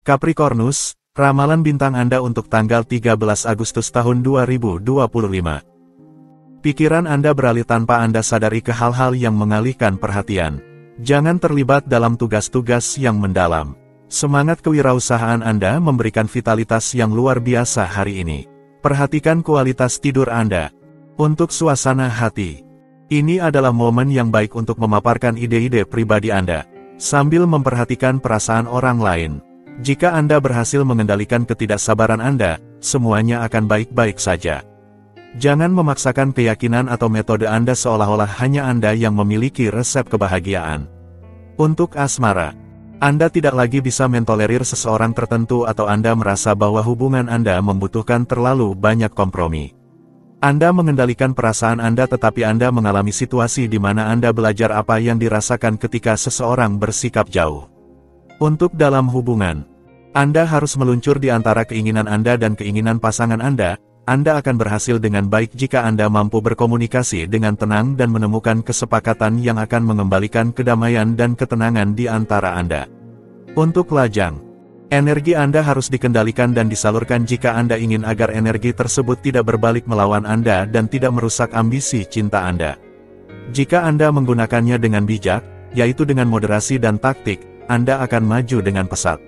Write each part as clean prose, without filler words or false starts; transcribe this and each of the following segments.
Capricornus, ramalan bintang Anda untuk tanggal 13 Agustus tahun 2025. Pikiran Anda beralih tanpa Anda sadari ke hal-hal yang mengalihkan perhatian. Jangan terlibat dalam tugas-tugas yang mendalam. Semangat kewirausahaan Anda memberikan vitalitas yang luar biasa hari ini. Perhatikan kualitas tidur Anda. Untuk suasana hati, ini adalah momen yang baik untuk memaparkan ide-ide pribadi Anda, sambil memperhatikan perasaan orang lain. Jika Anda berhasil mengendalikan ketidaksabaran Anda, semuanya akan baik-baik saja. Jangan memaksakan keyakinan atau metode Anda seolah-olah hanya Anda yang memiliki resep kebahagiaan. Untuk asmara, Anda tidak lagi bisa mentolerir seseorang tertentu atau Anda merasa bahwa hubungan Anda membutuhkan terlalu banyak kompromi. Anda mengendalikan perasaan Anda tetapi Anda mengalami situasi di mana Anda belajar apa yang dirasakan ketika seseorang bersikap jauh. Untuk dalam hubungan, Anda harus meluncur di antara keinginan Anda dan keinginan pasangan Anda akan berhasil dengan baik jika Anda mampu berkomunikasi dengan tenang dan menemukan kesepakatan yang akan mengembalikan kedamaian dan ketenangan di antara Anda. Untuk lajang, energi Anda harus dikendalikan dan disalurkan jika Anda ingin agar energi tersebut tidak berbalik melawan Anda dan tidak merusak ambisi cinta Anda. Jika Anda menggunakannya dengan bijak, yaitu dengan moderasi dan taktik, Anda akan maju dengan pesat.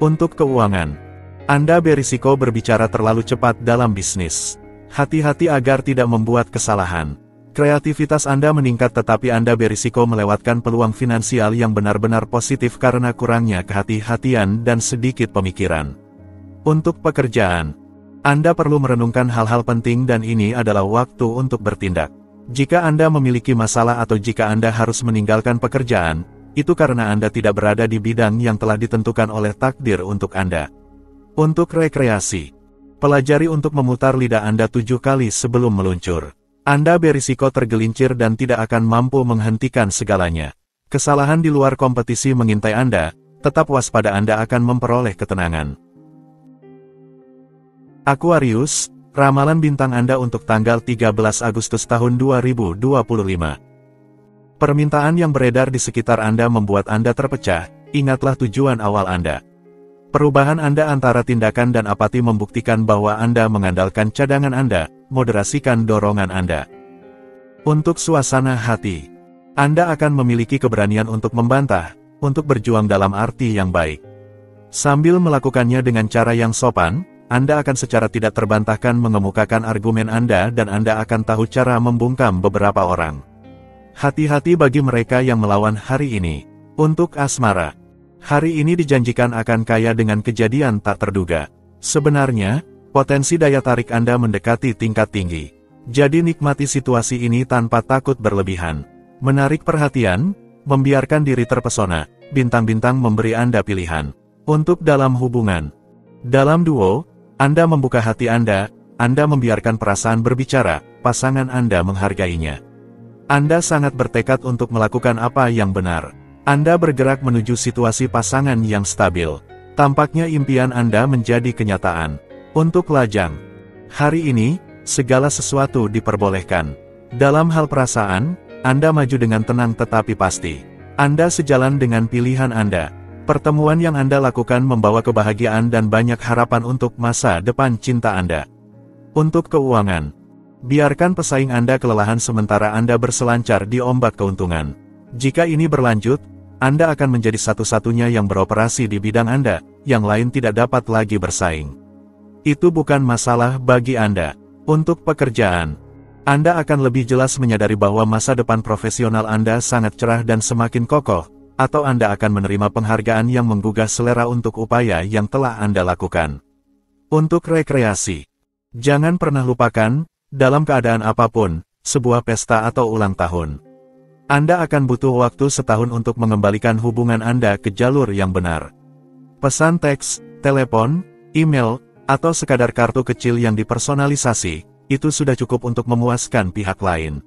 Untuk keuangan, Anda berisiko berbicara terlalu cepat dalam bisnis. Hati-hati agar tidak membuat kesalahan. Kreativitas Anda meningkat tetapi Anda berisiko melewatkan peluang finansial yang benar-benar positif karena kurangnya kehati-hatian dan sedikit pemikiran. Untuk pekerjaan, Anda perlu merenungkan hal-hal penting dan ini adalah waktu untuk bertindak. Jika Anda memiliki masalah atau jika Anda harus meninggalkan pekerjaan, itu karena Anda tidak berada di bidang yang telah ditentukan oleh takdir untuk Anda. Untuk rekreasi, pelajari untuk memutar lidah Anda 7 kali sebelum meluncur. Anda berisiko tergelincir dan tidak akan mampu menghentikan segalanya. Kesalahan di luar kompetisi mengintai Anda, tetap waspada Anda akan memperoleh ketenangan. Aquarius, ramalan bintang Anda untuk tanggal 13 Agustus tahun 2025. Permintaan yang beredar di sekitar Anda membuat Anda terpecah, ingatlah tujuan awal Anda. Perubahan Anda antara tindakan dan apati membuktikan bahwa Anda mengandalkan cadangan Anda, moderasikan dorongan Anda. Untuk suasana hati, Anda akan memiliki keberanian untuk membantah, untuk berjuang dalam arti yang baik. Sambil melakukannya dengan cara yang sopan, Anda akan secara tidak terbantahkan mengemukakan argumen Anda dan Anda akan tahu cara membungkam beberapa orang. Hati-hati bagi mereka yang melawan hari ini. Untuk asmara, hari ini dijanjikan akan kaya dengan kejadian tak terduga. Sebenarnya, potensi daya tarik Anda mendekati tingkat tinggi. Jadi nikmati situasi ini tanpa takut berlebihan. Menarik perhatian, membiarkan diri terpesona, bintang-bintang memberi Anda pilihan. Untuk dalam hubungan, dalam duo, Anda membuka hati Anda membiarkan perasaan berbicara, pasangan Anda menghargainya. Anda sangat bertekad untuk melakukan apa yang benar. Anda bergerak menuju situasi pasangan yang stabil. Tampaknya impian Anda menjadi kenyataan. Untuk lajang, hari ini, segala sesuatu diperbolehkan. Dalam hal perasaan, Anda maju dengan tenang tetapi pasti. Anda sejalan dengan pilihan Anda. Pertemuan yang Anda lakukan membawa kebahagiaan dan banyak harapan untuk masa depan cinta Anda. Untuk keuangan, biarkan pesaing Anda kelelahan sementara Anda berselancar di ombak keuntungan. Jika ini berlanjut, Anda akan menjadi satu-satunya yang beroperasi di bidang Anda, yang lain tidak dapat lagi bersaing. Itu bukan masalah bagi Anda. Untuk pekerjaan, Anda akan lebih jelas menyadari bahwa masa depan profesional Anda sangat cerah dan semakin kokoh, atau Anda akan menerima penghargaan yang menggugah selera untuk upaya yang telah Anda lakukan. Untuk rekreasi, jangan pernah lupakan, dalam keadaan apapun, sebuah pesta atau ulang tahun, Anda akan butuh waktu setahun untuk mengembalikan hubungan Anda ke jalur yang benar. Pesan teks, telepon, email, atau sekadar kartu kecil yang dipersonalisasi, itu sudah cukup untuk memuaskan pihak lain.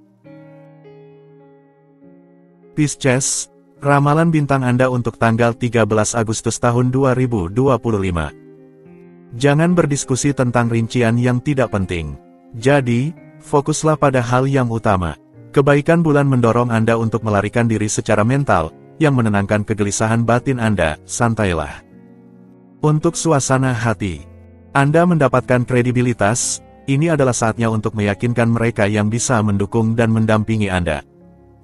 Pisces, ramalan bintang Anda untuk tanggal 13 Agustus tahun 2025. Jangan berdiskusi tentang rincian yang tidak penting. Jadi, fokuslah pada hal yang utama. Kebaikan bulan mendorong Anda untuk melarikan diri secara mental, yang menenangkan kegelisahan batin Anda, santailah. Untuk suasana hati, Anda mendapatkan kredibilitas. Ini adalah saatnya untuk meyakinkan mereka yang bisa mendukung dan mendampingi Anda.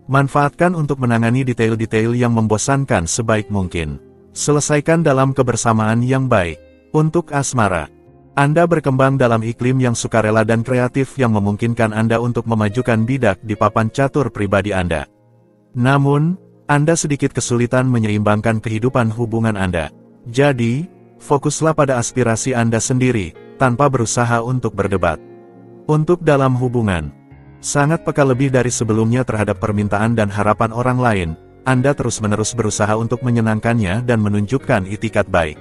Manfaatkan untuk menangani detail-detail yang membosankan sebaik mungkin. Selesaikan dalam kebersamaan yang baik. Untuk asmara, Anda berkembang dalam iklim yang sukarela dan kreatif yang memungkinkan Anda untuk memajukan bidak di papan catur pribadi Anda. Namun, Anda sedikit kesulitan menyeimbangkan kehidupan hubungan Anda. Jadi, fokuslah pada aspirasi Anda sendiri, tanpa berusaha untuk berdebat. Untuk dalam hubungan, sangat peka lebih dari sebelumnya terhadap permintaan dan harapan orang lain. Anda terus-menerus berusaha untuk menyenangkannya dan menunjukkan itikat baik.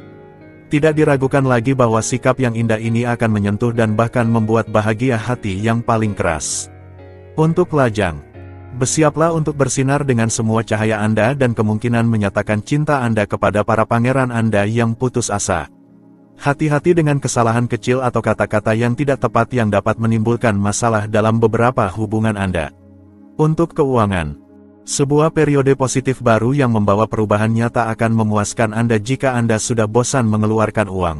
Tidak diragukan lagi bahwa sikap yang indah ini akan menyentuh dan bahkan membuat bahagia hati yang paling keras. Untuk lajang, bersiaplah untuk bersinar dengan semua cahaya Anda dan kemungkinan menyatakan cinta Anda kepada para pangeran Anda yang putus asa. Hati-hati dengan kesalahan kecil atau kata-kata yang tidak tepat yang dapat menimbulkan masalah dalam beberapa hubungan Anda. Untuk keuangan, sebuah periode positif baru yang membawa perubahan nyata akan memuaskan Anda jika Anda sudah bosan mengeluarkan uang.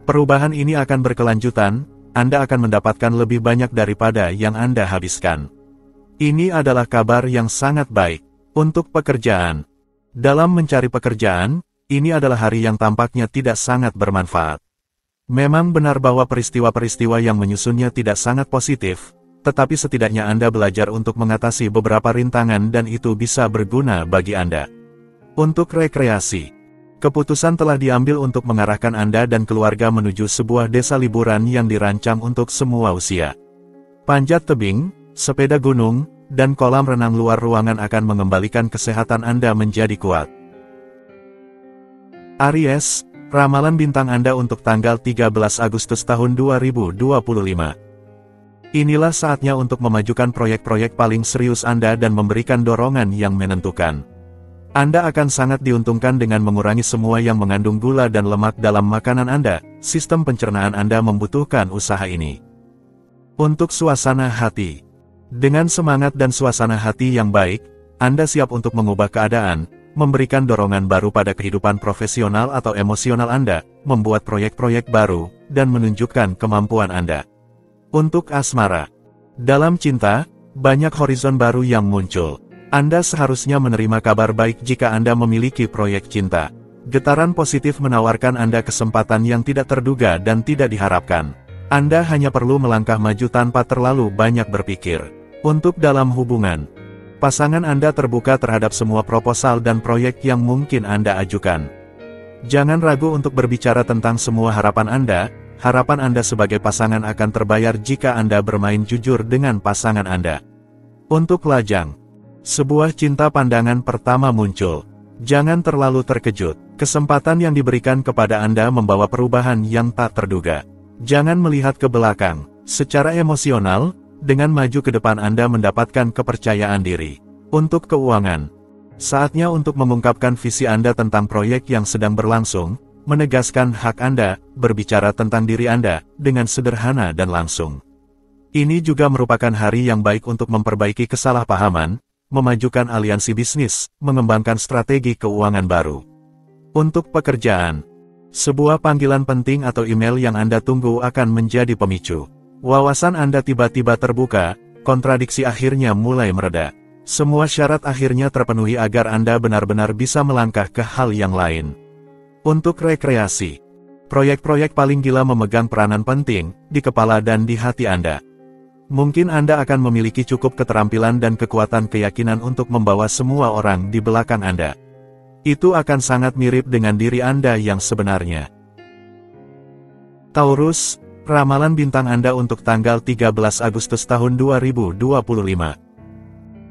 Perubahan ini akan berkelanjutan, Anda akan mendapatkan lebih banyak daripada yang Anda habiskan. Ini adalah kabar yang sangat baik. Untuk pekerjaan, dalam mencari pekerjaan, ini adalah hari yang tampaknya tidak sangat bermanfaat. Memang benar bahwa peristiwa-peristiwa yang menyusunnya tidak sangat positif, tetapi setidaknya Anda belajar untuk mengatasi beberapa rintangan dan itu bisa berguna bagi Anda. Untuk rekreasi, keputusan telah diambil untuk mengarahkan Anda dan keluarga menuju sebuah desa liburan yang dirancang untuk semua usia. Panjat tebing, sepeda gunung, dan kolam renang luar ruangan akan mengembalikan kesehatan Anda menjadi kuat. Aries, ramalan bintang Anda untuk tanggal 13 Agustus tahun 2025. Inilah saatnya untuk memajukan proyek-proyek paling serius Anda dan memberikan dorongan yang menentukan. Anda akan sangat diuntungkan dengan mengurangi semua yang mengandung gula dan lemak dalam makanan Anda. Sistem pencernaan Anda membutuhkan usaha ini. Untuk suasana hati, dengan semangat dan suasana hati yang baik, Anda siap untuk mengubah keadaan, memberikan dorongan baru pada kehidupan profesional atau emosional Anda, membuat proyek-proyek baru, dan menunjukkan kemampuan Anda. Untuk asmara, dalam cinta, banyak horizon baru yang muncul. Anda seharusnya menerima kabar baik jika Anda memiliki proyek cinta. Getaran positif menawarkan Anda kesempatan yang tidak terduga dan tidak diharapkan. Anda hanya perlu melangkah maju tanpa terlalu banyak berpikir. Untuk dalam hubungan, pasangan Anda terbuka terhadap semua proposal dan proyek yang mungkin Anda ajukan. Jangan ragu untuk berbicara tentang semua harapan Anda. Harapan Anda sebagai pasangan akan terbayar jika Anda bermain jujur dengan pasangan Anda. Untuk lajang, sebuah cinta pandangan pertama muncul. Jangan terlalu terkejut. Kesempatan yang diberikan kepada Anda membawa perubahan yang tak terduga. Jangan melihat ke belakang. Secara emosional, dengan maju ke depan Anda mendapatkan kepercayaan diri. Untuk keuangan, saatnya untuk mengungkapkan visi Anda tentang proyek yang sedang berlangsung, menegaskan hak Anda, berbicara tentang diri Anda, dengan sederhana dan langsung. Ini juga merupakan hari yang baik untuk memperbaiki kesalahpahaman, memajukan aliansi bisnis, mengembangkan strategi keuangan baru. Untuk pekerjaan, sebuah panggilan penting atau email yang Anda tunggu akan menjadi pemicu. Wawasan Anda tiba-tiba terbuka, kontradiksi akhirnya mulai mereda. Semua syarat akhirnya terpenuhi agar Anda benar-benar bisa melangkah ke hal yang lain. Untuk rekreasi, proyek-proyek paling gila memegang peranan penting di kepala dan di hati Anda. Mungkin Anda akan memiliki cukup keterampilan dan kekuatan keyakinan untuk membawa semua orang di belakang Anda. Itu akan sangat mirip dengan diri Anda yang sebenarnya. Taurus, ramalan bintang Anda untuk tanggal 13 Agustus tahun 2025.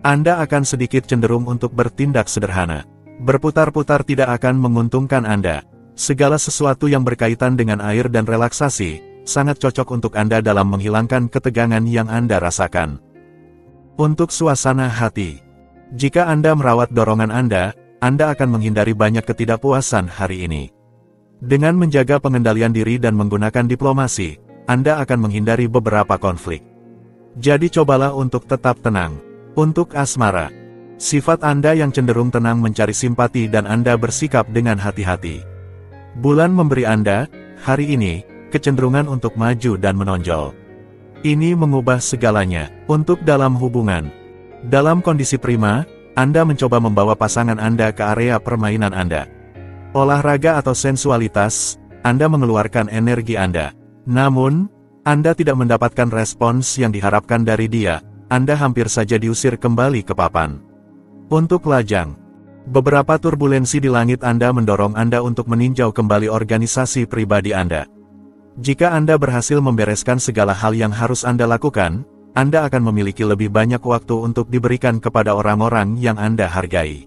Anda akan sedikit cenderung untuk bertindak sederhana. Berputar-putar tidak akan menguntungkan Anda. Segala sesuatu yang berkaitan dengan air dan relaksasi, sangat cocok untuk Anda dalam menghilangkan ketegangan yang Anda rasakan. Untuk suasana hati, jika Anda merawat dorongan Anda akan menghindari banyak ketidakpuasan hari ini. Dengan menjaga pengendalian diri dan menggunakan diplomasi, Anda akan menghindari beberapa konflik. Jadi cobalah untuk tetap tenang. Untuk asmara, sifat Anda yang cenderung tenang mencari simpati dan Anda bersikap dengan hati-hati. Bulan memberi Anda, hari ini, kecenderungan untuk maju dan menonjol. Ini mengubah segalanya. Untuk dalam hubungan. Dalam kondisi prima, Anda mencoba membawa pasangan Anda ke area permainan Anda. Olahraga atau sensualitas, Anda mengeluarkan energi Anda. Namun, Anda tidak mendapatkan respons yang diharapkan dari dia, Anda hampir saja diusir kembali ke papan. Untuk lajang. Beberapa turbulensi di langit Anda mendorong Anda untuk meninjau kembali organisasi pribadi Anda. Jika Anda berhasil membereskan segala hal yang harus Anda lakukan, Anda akan memiliki lebih banyak waktu untuk diberikan kepada orang-orang yang Anda hargai.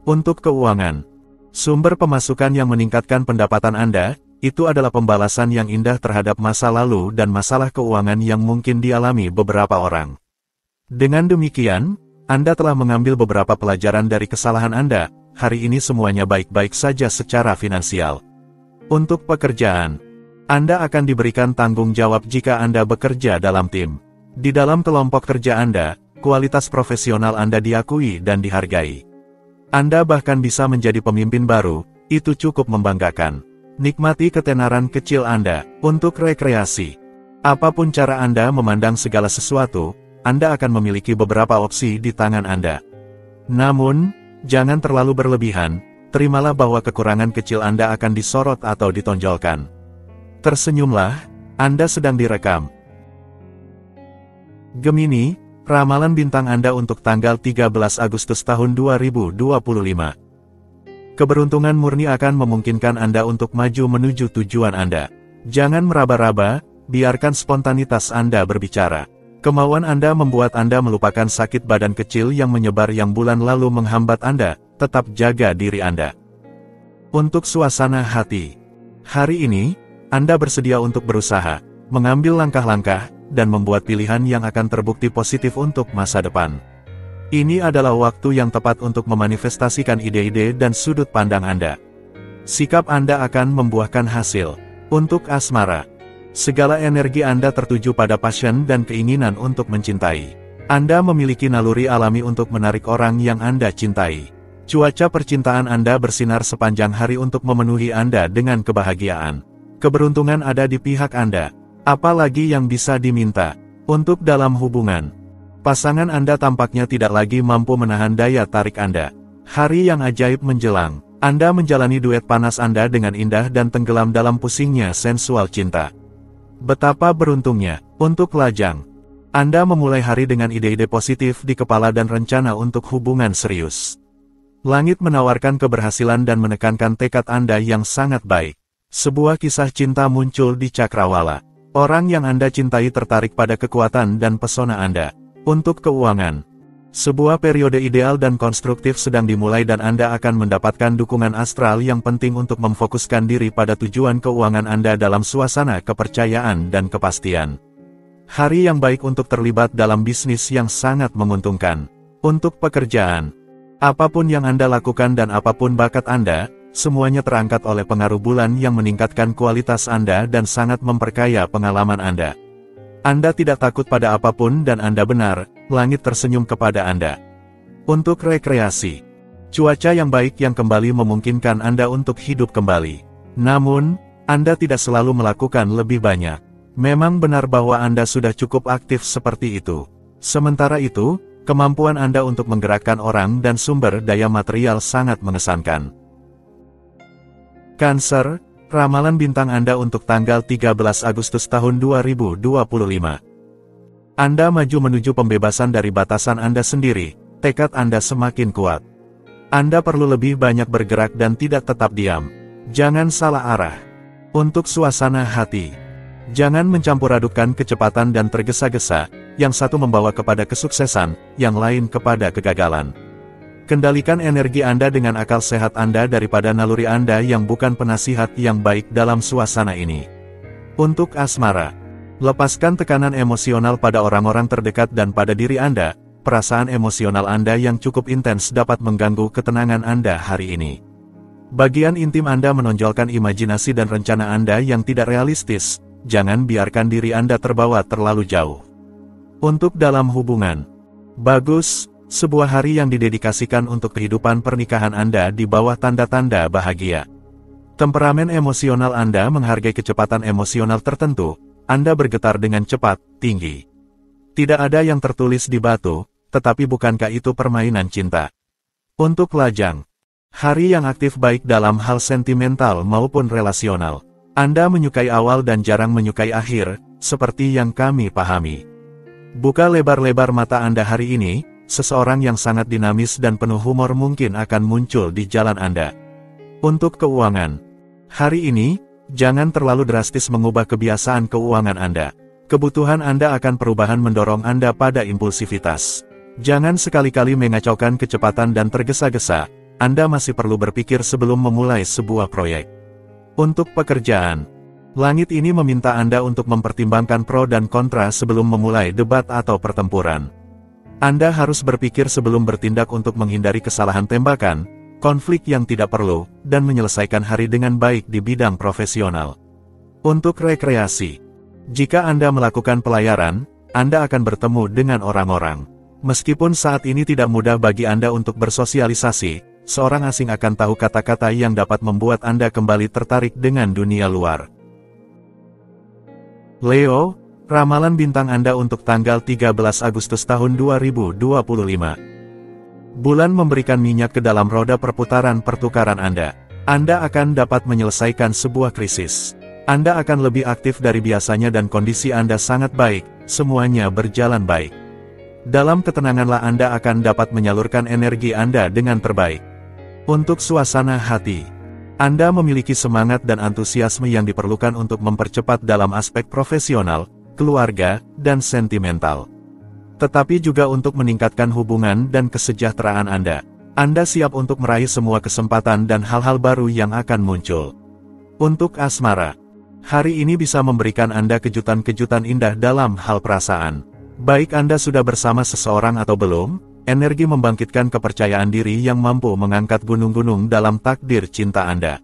Untuk keuangan. Sumber pemasukan yang meningkatkan pendapatan Anda, itu adalah pembalasan yang indah terhadap masa lalu dan masalah keuangan yang mungkin dialami beberapa orang. Dengan demikian, Anda telah mengambil beberapa pelajaran dari kesalahan Anda, hari ini semuanya baik-baik saja secara finansial. Untuk pekerjaan, Anda akan diberikan tanggung jawab jika Anda bekerja dalam tim. Di dalam kelompok kerja Anda, kualitas profesional Anda diakui dan dihargai. Anda bahkan bisa menjadi pemimpin baru, itu cukup membanggakan. Nikmati ketenaran kecil Anda. Untuk rekreasi. Apapun cara Anda memandang segala sesuatu, Anda akan memiliki beberapa opsi di tangan Anda. Namun, jangan terlalu berlebihan, terimalah bahwa kekurangan kecil Anda akan disorot atau ditonjolkan. Tersenyumlah, Anda sedang direkam. Gemini, ramalan bintang Anda untuk tanggal 13 Agustus tahun 2025. Keberuntungan murni akan memungkinkan Anda untuk maju menuju tujuan Anda. Jangan meraba-raba, biarkan spontanitas Anda berbicara. Kemauan Anda membuat Anda melupakan sakit badan kecil yang menyebar yang bulan lalu menghambat Anda, tetap jaga diri Anda. Untuk suasana hati. Hari ini, Anda bersedia untuk berusaha, mengambil langkah-langkah, dan membuat pilihan yang akan terbukti positif untuk masa depan. Ini adalah waktu yang tepat untuk memanifestasikan ide-ide dan sudut pandang Anda. Sikap Anda akan membuahkan hasil. Untuk asmara. Segala energi Anda tertuju pada passion dan keinginan untuk mencintai. Anda memiliki naluri alami untuk menarik orang yang Anda cintai. Cuaca percintaan Anda bersinar sepanjang hari untuk memenuhi Anda dengan kebahagiaan. Keberuntungan ada di pihak Anda. Apalagi yang bisa diminta. Untuk dalam hubungan. Pasangan Anda tampaknya tidak lagi mampu menahan daya tarik Anda. Hari yang ajaib menjelang. Anda menjalani duet panas Anda dengan indah dan tenggelam dalam pusingnya sensual cinta. Betapa beruntungnya. Untuk lajang. Anda memulai hari dengan ide-ide positif di kepala dan rencana untuk hubungan serius. Langit menawarkan keberhasilan dan menekankan tekad Anda yang sangat baik. Sebuah kisah cinta muncul di cakrawala. Orang yang Anda cintai tertarik pada kekuatan dan pesona Anda. Untuk keuangan. Sebuah periode ideal dan konstruktif sedang dimulai dan Anda akan mendapatkan dukungan astral yang penting untuk memfokuskan diri pada tujuan keuangan Anda dalam suasana kepercayaan dan kepastian. Hari yang baik untuk terlibat dalam bisnis yang sangat menguntungkan. Untuk pekerjaan. Apapun yang Anda lakukan dan apapun bakat Anda, semuanya terangkat oleh pengaruh bulan yang meningkatkan kualitas Anda dan sangat memperkaya pengalaman Anda. Anda tidak takut pada apapun dan Anda benar, langit tersenyum kepada Anda. Untuk rekreasi. Cuaca yang baik yang kembali memungkinkan Anda untuk hidup kembali. Namun, Anda tidak selalu melakukan lebih banyak. Memang benar bahwa Anda sudah cukup aktif seperti itu. Sementara itu, kemampuan Anda untuk menggerakkan orang dan sumber daya material sangat mengesankan. Cancer, ramalan bintang Anda untuk tanggal 13 Agustus tahun 2025. Anda maju menuju pembebasan dari batasan Anda sendiri, tekad Anda semakin kuat. Anda perlu lebih banyak bergerak dan tidak tetap diam. Jangan salah arah. Untuk suasana hati. Jangan mencampur adukan kecepatan dan tergesa-gesa, yang satu membawa kepada kesuksesan, yang lain kepada kegagalan. Kendalikan energi Anda dengan akal sehat Anda daripada naluri Anda yang bukan penasihat yang baik dalam suasana ini. Untuk asmara. Lepaskan tekanan emosional pada orang-orang terdekat dan pada diri Anda, perasaan emosional Anda yang cukup intens dapat mengganggu ketenangan Anda hari ini. Bagian intim Anda menonjolkan imajinasi dan rencana Anda yang tidak realistis, jangan biarkan diri Anda terbawa terlalu jauh. Untuk dalam hubungan. Bagus, sebuah hari yang didedikasikan untuk kehidupan pernikahan Anda di bawah tanda-tanda bahagia. Temperamen emosional Anda menghargai kecepatan emosional tertentu, Anda bergetar dengan cepat, tinggi. Tidak ada yang tertulis di batu, tetapi bukankah itu permainan cinta? Untuk lajang, hari yang aktif baik dalam hal sentimental maupun relasional. Anda menyukai awal dan jarang menyukai akhir, seperti yang kami pahami. Buka lebar-lebar mata Anda hari ini, seseorang yang sangat dinamis dan penuh humor mungkin akan muncul di jalan Anda. Untuk keuangan, hari ini, jangan terlalu drastis mengubah kebiasaan keuangan Anda. Kebutuhan Anda akan perubahan mendorong Anda pada impulsivitas. Jangan sekali-kali mengacaukan kecepatan dan tergesa-gesa, Anda masih perlu berpikir sebelum memulai sebuah proyek. Untuk pekerjaan, langit ini meminta Anda untuk mempertimbangkan pro dan kontra sebelum memulai debat atau pertempuran. Anda harus berpikir sebelum bertindak untuk menghindari kesalahan tembakan, konflik yang tidak perlu, dan menyelesaikan hari dengan baik di bidang profesional. Untuk rekreasi, jika Anda melakukan pelayaran, Anda akan bertemu dengan orang-orang. Meskipun saat ini tidak mudah bagi Anda untuk bersosialisasi, seorang asing akan tahu kata-kata yang dapat membuat Anda kembali tertarik dengan dunia luar. Leo, ramalan bintang Anda untuk tanggal 13 Agustus tahun 2025. Bulan memberikan minyak ke dalam roda perputaran pertukaran Anda. Anda akan dapat menyelesaikan sebuah krisis. Anda akan lebih aktif dari biasanya dan kondisi Anda sangat baik, semuanya berjalan baik. Dalam ketenanganlah Anda akan dapat menyalurkan energi Anda dengan terbaik. Untuk suasana hati, Anda memiliki semangat dan antusiasme yang diperlukan untuk mempercepat dalam aspek profesional, keluarga, dan sentimental. Tetapi juga untuk meningkatkan hubungan dan kesejahteraan Anda. Anda siap untuk meraih semua kesempatan dan hal-hal baru yang akan muncul. Untuk asmara, hari ini bisa memberikan Anda kejutan-kejutan indah dalam hal perasaan. Baik Anda sudah bersama seseorang atau belum, energi membangkitkan kepercayaan diri yang mampu mengangkat gunung-gunung dalam takdir cinta Anda.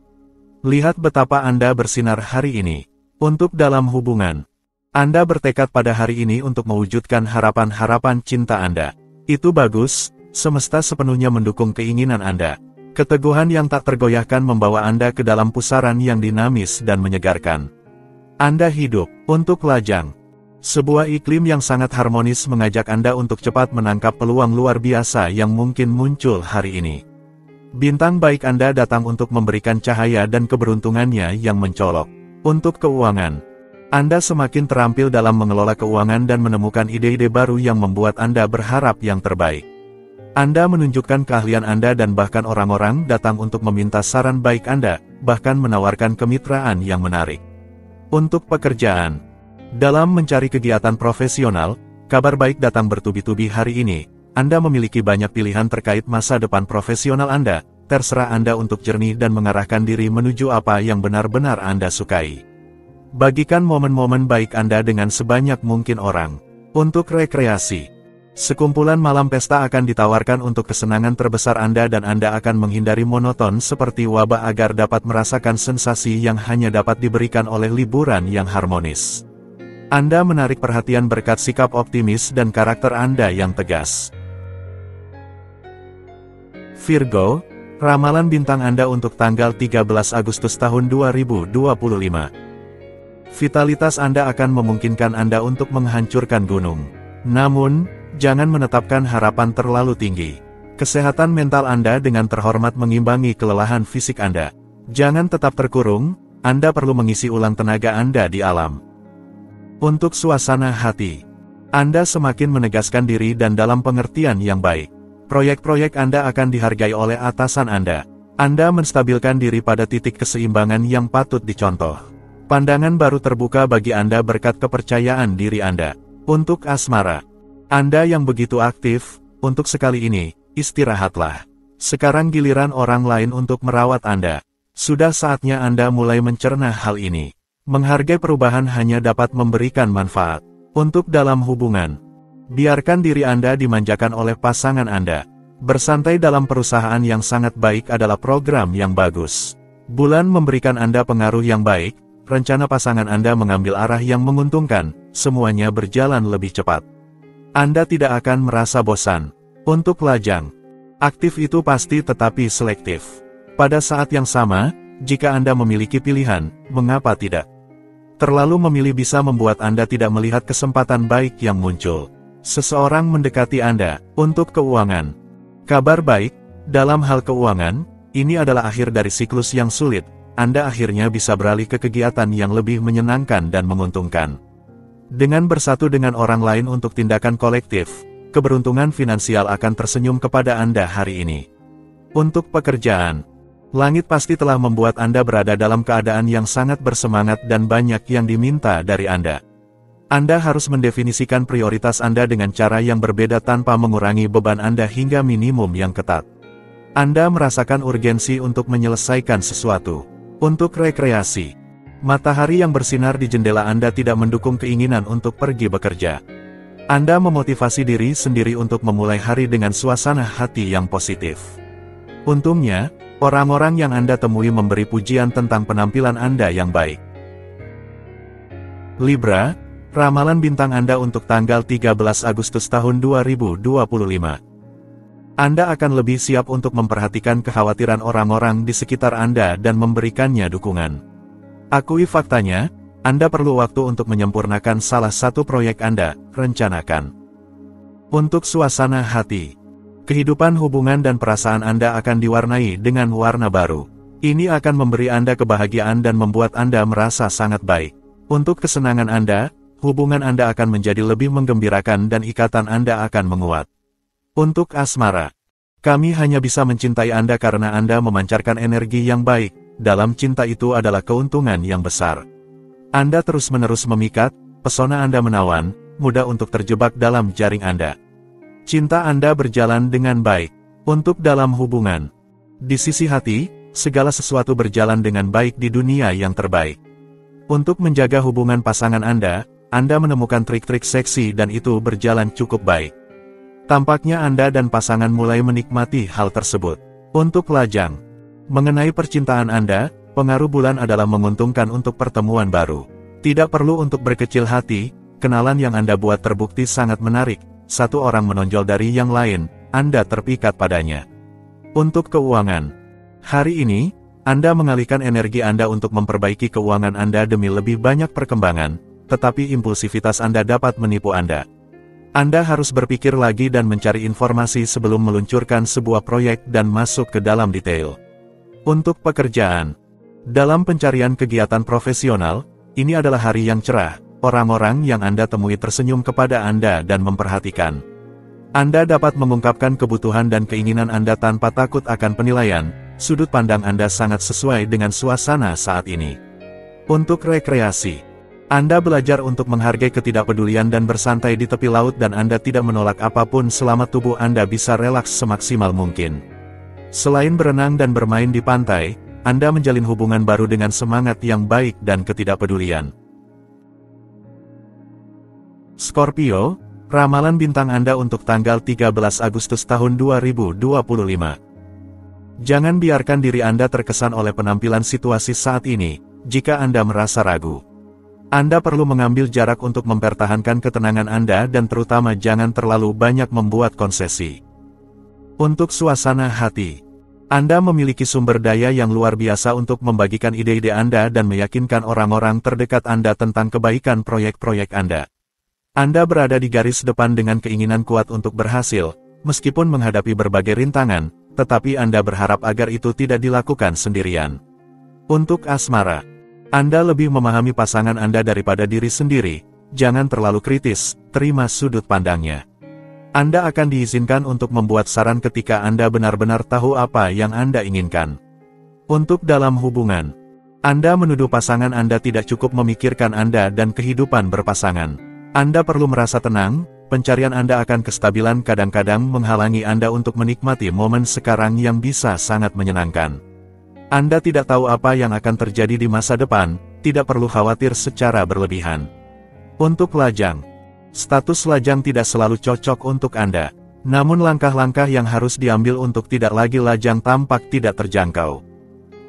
Lihat betapa Anda bersinar hari ini. Untuk dalam hubungan, Anda bertekad pada hari ini untuk mewujudkan harapan-harapan cinta Anda. Itu bagus, semesta sepenuhnya mendukung keinginan Anda. Keteguhan yang tak tergoyahkan membawa Anda ke dalam pusaran yang dinamis dan menyegarkan. Anda hidup untuk lajang. Sebuah iklim yang sangat harmonis mengajak Anda untuk cepat menangkap peluang luar biasa yang mungkin muncul hari ini. Bintang baik Anda datang untuk memberikan cahaya dan keberuntungannya yang mencolok. Untuk keuangan, Anda semakin terampil dalam mengelola keuangan dan menemukan ide-ide baru yang membuat Anda berharap yang terbaik. Anda menunjukkan keahlian Anda dan bahkan orang-orang datang untuk meminta saran baik Anda, bahkan menawarkan kemitraan yang menarik. Untuk pekerjaan, dalam mencari kegiatan profesional, kabar baik datang bertubi-tubi hari ini. Anda memiliki banyak pilihan terkait masa depan profesional Anda, terserah Anda untuk jernih dan mengarahkan diri menuju apa yang benar-benar Anda sukai. Bagikan momen-momen baik Anda dengan sebanyak mungkin orang. Untuk rekreasi, sekumpulan malam pesta akan ditawarkan untuk kesenangan terbesar Anda dan Anda akan menghindari monoton seperti wabah agar dapat merasakan sensasi yang hanya dapat diberikan oleh liburan yang harmonis. Anda menarik perhatian berkat sikap optimis dan karakter Anda yang tegas. Virgo, ramalan bintang Anda untuk tanggal 13 Agustus tahun 2025. Vitalitas Anda akan memungkinkan Anda untuk menghancurkan gunung. Namun, jangan menetapkan harapan terlalu tinggi. Kesehatan mental Anda dengan terhormat mengimbangi kelelahan fisik Anda. Jangan tetap terkurung, Anda perlu mengisi ulang tenaga Anda di alam. Untuk suasana hati, Anda semakin menegaskan diri dan dalam pengertian yang baik. Proyek-proyek Anda akan dihargai oleh atasan Anda. Anda menstabilkan diri pada titik keseimbangan yang patut dicontoh. Pandangan baru terbuka bagi Anda berkat kepercayaan diri Anda. Untuk asmara, Anda yang begitu aktif, untuk sekali ini, istirahatlah. Sekarang giliran orang lain untuk merawat Anda. Sudah saatnya Anda mulai mencerna hal ini. Menghargai perubahan hanya dapat memberikan manfaat. Untuk dalam hubungan, biarkan diri Anda dimanjakan oleh pasangan Anda. Bersantai dalam perusahaan yang sangat baik adalah program yang bagus. Bulan memberikan Anda pengaruh yang baik, rencana pasangan Anda mengambil arah yang menguntungkan, semuanya berjalan lebih cepat. Anda tidak akan merasa bosan. Untuk lajang, aktif itu pasti tetapi selektif. Pada saat yang sama, jika Anda memiliki pilihan, mengapa tidak? Terlalu memilih bisa membuat Anda tidak melihat kesempatan baik yang muncul. Seseorang mendekati Anda. Untuk keuangan. Kabar baik, dalam hal keuangan, ini adalah akhir dari siklus yang sulit. Anda akhirnya bisa beralih ke kegiatan yang lebih menyenangkan dan menguntungkan. Dengan bersatu dengan orang lain untuk tindakan kolektif, keberuntungan finansial akan tersenyum kepada Anda hari ini. Untuk pekerjaan, langit pasti telah membuat Anda berada dalam keadaan yang sangat bersemangat dan banyak yang diminta dari Anda. Anda harus mendefinisikan prioritas Anda dengan cara yang berbeda tanpa mengurangi beban Anda hingga minimum yang ketat. Anda merasakan urgensi untuk menyelesaikan sesuatu. Untuk rekreasi, matahari yang bersinar di jendela Anda tidak mendukung keinginan untuk pergi bekerja. Anda memotivasi diri sendiri untuk memulai hari dengan suasana hati yang positif. Untungnya, orang-orang yang Anda temui memberi pujian tentang penampilan Anda yang baik. Libra, ramalan bintang Anda untuk tanggal 13 Agustus tahun 2025. Anda akan lebih siap untuk memperhatikan kekhawatiran orang-orang di sekitar Anda dan memberikannya dukungan. Akui faktanya, Anda perlu waktu untuk menyempurnakan salah satu proyek Anda rencanakan. Untuk suasana hati, kehidupan hubungan dan perasaan Anda akan diwarnai dengan warna baru. Ini akan memberi Anda kebahagiaan dan membuat Anda merasa sangat baik. Untuk kesenangan Anda, hubungan Anda akan menjadi lebih menggembirakan dan ikatan Anda akan menguat. Untuk asmara, kami hanya bisa mencintai Anda karena Anda memancarkan energi yang baik. Dalam cinta itu adalah keuntungan yang besar. Anda terus-menerus memikat, pesona Anda menawan, mudah untuk terjebak dalam jaring Anda. Cinta Anda berjalan dengan baik. Untuk dalam hubungan, di sisi hati, segala sesuatu berjalan dengan baik di dunia yang terbaik. Untuk menjaga hubungan pasangan Anda menemukan trik-trik seksi dan itu berjalan cukup baik. Tampaknya Anda dan pasangan mulai menikmati hal tersebut. Untuk lajang, mengenai percintaan Anda, pengaruh bulan adalah menguntungkan untuk pertemuan baru. Tidak perlu untuk berkecil hati, kenalan yang Anda buat terbukti sangat menarik. Satu orang menonjol dari yang lain, Anda terpikat padanya. Untuk keuangan, hari ini, Anda mengalihkan energi Anda untuk memperbaiki keuangan Anda demi lebih banyak perkembangan, tetapi impulsivitas Anda dapat menipu Anda. Anda harus berpikir lagi dan mencari informasi sebelum meluncurkan sebuah proyek dan masuk ke dalam detail. Untuk pekerjaan, dalam pencarian kegiatan profesional, ini adalah hari yang cerah. Orang-orang yang Anda temui tersenyum kepada Anda dan memperhatikan. Anda dapat mengungkapkan kebutuhan dan keinginan Anda tanpa takut akan penilaian. Sudut pandang Anda sangat sesuai dengan suasana saat ini. Untuk rekreasi, Anda belajar untuk menghargai ketidakpedulian dan bersantai di tepi laut dan Anda tidak menolak apapun selama tubuh Anda bisa relaks semaksimal mungkin. Selain berenang dan bermain di pantai, Anda menjalin hubungan baru dengan semangat yang baik dan ketidakpedulian. Scorpio, ramalan bintang Anda untuk tanggal 13 Agustus tahun 2025. Jangan biarkan diri Anda terkesan oleh penampilan situasi saat ini. Jika Anda merasa ragu, Anda perlu mengambil jarak untuk mempertahankan ketenangan Anda dan terutama jangan terlalu banyak membuat konsesi. Untuk suasana hati, Anda memiliki sumber daya yang luar biasa untuk membagikan ide-ide Anda dan meyakinkan orang-orang terdekat Anda tentang kebaikan proyek-proyek Anda. Anda berada di garis depan dengan keinginan kuat untuk berhasil, meskipun menghadapi berbagai rintangan, tetapi Anda berharap agar itu tidak dilakukan sendirian. Untuk asmara, Anda lebih memahami pasangan Anda daripada diri sendiri, jangan terlalu kritis, terima sudut pandangnya. Anda akan diizinkan untuk membuat saran ketika Anda benar-benar tahu apa yang Anda inginkan. Untuk dalam hubungan, Anda menuduh pasangan Anda tidak cukup memikirkan Anda dan kehidupan berpasangan. Anda perlu merasa tenang, pencarian Anda akan kestabilan kadang-kadang menghalangi Anda untuk menikmati momen sekarang yang bisa sangat menyenangkan. Anda tidak tahu apa yang akan terjadi di masa depan, tidak perlu khawatir secara berlebihan. Untuk lajang, status lajang tidak selalu cocok untuk Anda, namun langkah-langkah yang harus diambil untuk tidak lagi lajang tampak tidak terjangkau.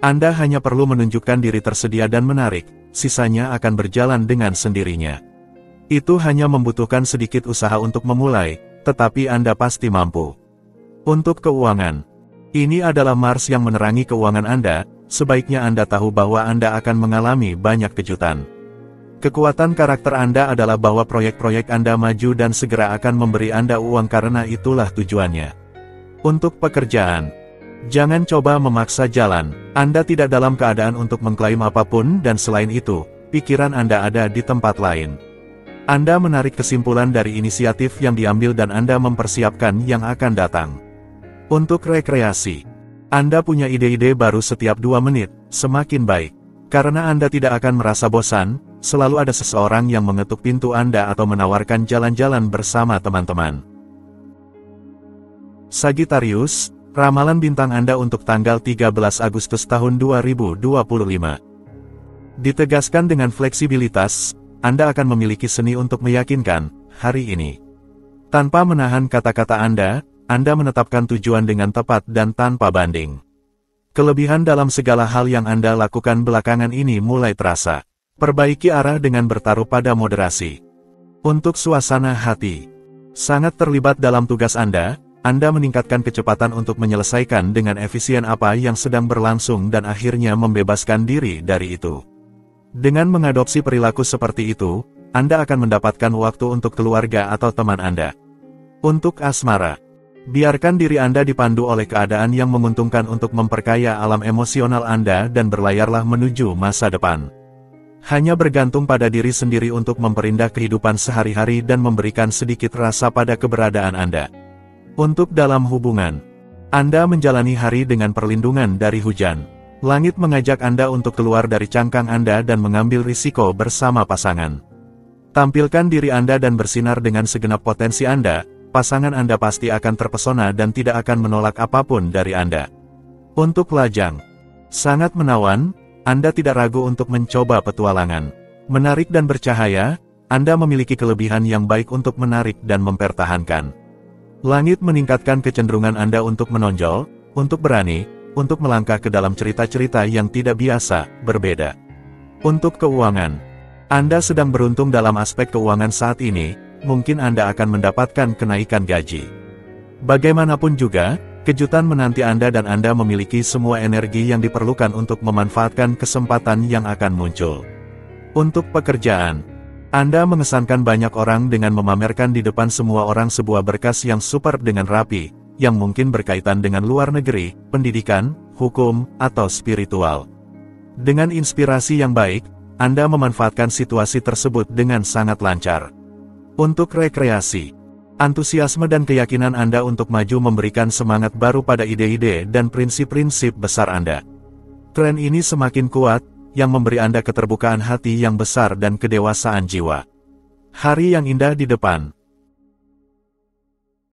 Anda hanya perlu menunjukkan diri tersedia dan menarik, sisanya akan berjalan dengan sendirinya. Itu hanya membutuhkan sedikit usaha untuk memulai, tetapi Anda pasti mampu. Untuk keuangan, ini adalah Mars yang menerangi keuangan Anda, sebaiknya Anda tahu bahwa Anda akan mengalami banyak kejutan. Kekuatan karakter Anda adalah bahwa proyek-proyek Anda maju dan segera akan memberi Anda uang karena itulah tujuannya. Untuk pekerjaan, jangan coba memaksa jalan. Anda tidak dalam keadaan untuk mengklaim apapun dan selain itu, pikiran Anda ada di tempat lain. Anda menarik kesimpulan dari inisiatif yang diambil dan Anda mempersiapkan yang akan datang. Untuk rekreasi, Anda punya ide-ide baru setiap 2 menit, semakin baik. Karena Anda tidak akan merasa bosan, selalu ada seseorang yang mengetuk pintu Anda atau menawarkan jalan-jalan bersama teman-teman. Sagittarius, ramalan bintang Anda untuk tanggal 13 Agustus tahun 2025. Ditegaskan dengan fleksibilitas, Anda akan memiliki seni untuk meyakinkan, hari ini. Tanpa menahan kata-kata Anda menetapkan tujuan dengan tepat dan tanpa banding. Kelebihan dalam segala hal yang Anda lakukan belakangan ini mulai terasa. Perbaiki arah dengan bertaruh pada moderasi. Untuk suasana hati, sangat terlibat dalam tugas Anda meningkatkan kecepatan untuk menyelesaikan dengan efisien apa yang sedang berlangsung dan akhirnya membebaskan diri dari itu. Dengan mengadopsi perilaku seperti itu, Anda akan mendapatkan waktu untuk keluarga atau teman Anda. Untuk asmara, biarkan diri Anda dipandu oleh keadaan yang menguntungkan untuk memperkaya alam emosional Anda dan berlayarlah menuju masa depan. Hanya bergantung pada diri sendiri untuk memperindah kehidupan sehari-hari dan memberikan sedikit rasa pada keberadaan Anda. Untuk dalam hubungan, Anda menjalani hari dengan perlindungan dari hujan. Langit mengajak Anda untuk keluar dari cangkang Anda dan mengambil risiko bersama pasangan. Tampilkan diri Anda dan bersinar dengan segenap potensi Anda, pasangan Anda pasti akan terpesona dan tidak akan menolak apapun dari Anda. Untuk lajang, sangat menawan, Anda tidak ragu untuk mencoba petualangan. Menarik dan bercahaya, Anda memiliki kelebihan yang baik untuk menarik dan mempertahankan. Langit meningkatkan kecenderungan Anda untuk menonjol, untuk berani, untuk melangkah ke dalam cerita-cerita yang tidak biasa, berbeda. Untuk keuangan, Anda sedang beruntung dalam aspek keuangan saat ini, mungkin Anda akan mendapatkan kenaikan gaji. Bagaimanapun juga, kejutan menanti Anda dan Anda memiliki semua energi yang diperlukan untuk memanfaatkan kesempatan yang akan muncul. Untuk pekerjaan, Anda mengesankan banyak orang dengan memamerkan di depan semua orang sebuah berkas yang superb dengan rapi, yang mungkin berkaitan dengan luar negeri, pendidikan, hukum, atau spiritual. Dengan inspirasi yang baik, Anda memanfaatkan situasi tersebut dengan sangat lancar. Untuk rekreasi, antusiasme dan keyakinan Anda untuk maju memberikan semangat baru pada ide-ide dan prinsip-prinsip besar Anda. Tren ini semakin kuat, yang memberi Anda keterbukaan hati yang besar dan kedewasaan jiwa. Hari yang indah di depan.